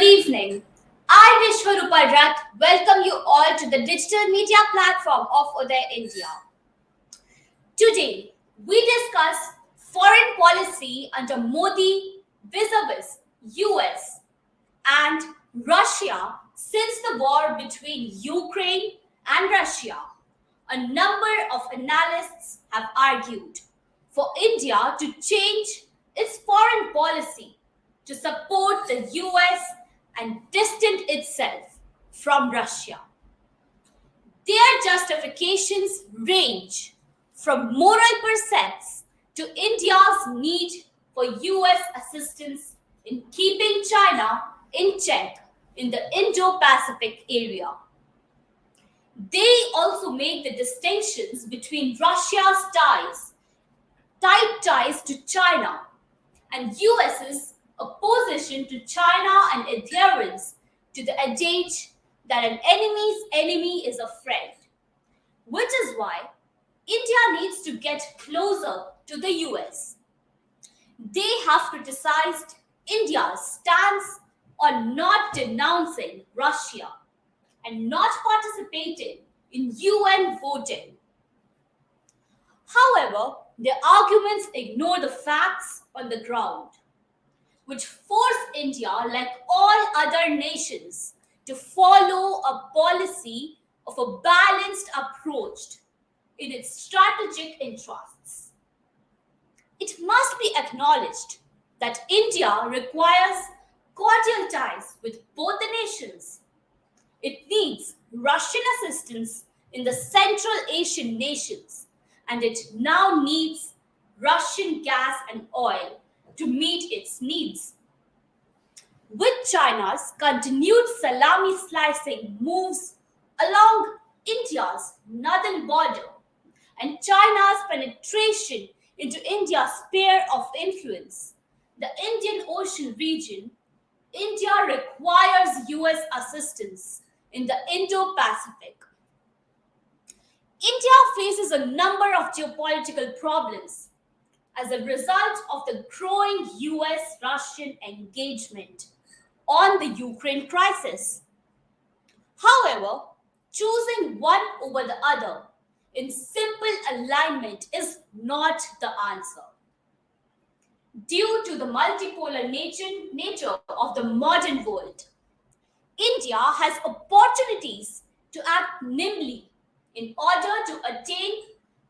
evening. I, Vishwarupa Rath, welcome you all to the digital media platform of Uday India. Today, we discuss foreign policy under Modi vis-a-vis US and Russia since the war between Ukraine and Russia. A number of analysts have argued for India to change its foreign policy to support the US and distance itself from Russia. Their justifications range from moral precepts to India's need for US assistance in keeping China in check in the Indo-Pacific area. They also make the distinctions between Russia's tight ties to China, and US's opposition to China and adherence to the adage that an enemy's enemy is a friend, which is why India needs to get closer to the US. They have criticized India's stance on not denouncing Russia and not participating in UN voting. However, their arguments ignore the facts on the ground, which force India, like all other nations, to follow a policy of a balanced approach in its strategic interests. It must be acknowledged that India requires cordial ties with both the nations. It needs Russian assistance in the Central Asian nations, and it now needs Russian gas and oil to meet its needs. With China's continued salami slicing moves along India's northern border and China's penetration into India's sphere of influence, the Indian Ocean region, India requires US assistance in the Indo-Pacific. India faces a number of geopolitical problems as a result of the growing US-Russian engagement on the Ukraine crisis. However, choosing one over the other in simple alignment is not the answer. Due to the multipolar nature of the modern world, India has opportunities to act nimbly in order to attain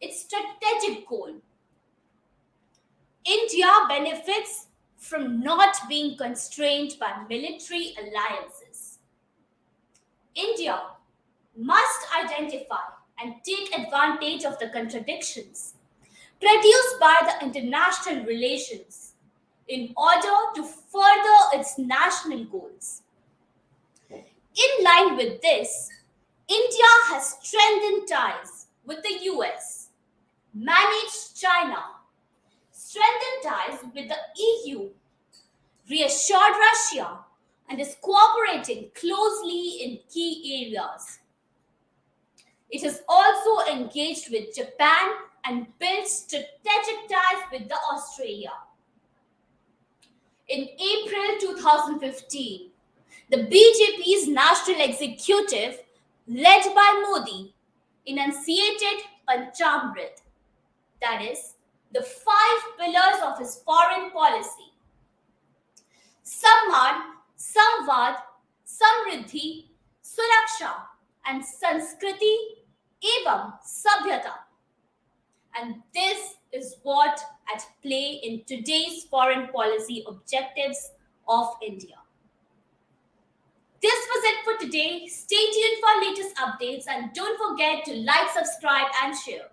its strategic goal. India benefits from not being constrained by military alliances. India must identify and take advantage of the contradictions produced by the international relations in order to further its national goals. In line with this, India has strengthened ties with the US, managed China, strengthened ties with the EU, reassured Russia, and is cooperating closely in key areas. It has also engaged with Japan and built strategic ties with the Australia. In April 2015, the BJP's national executive, led by Modi, enunciated Panchamrit, that is, the 5 pillars of his foreign policy: Samman, Samvad, Samriddhi, Suraksha, and Sanskriti evam Sabhyata. And this is what at play in today's foreign policy objectives of India. This was it for today. Stay tuned for latest updates and don't forget to like, subscribe, and share.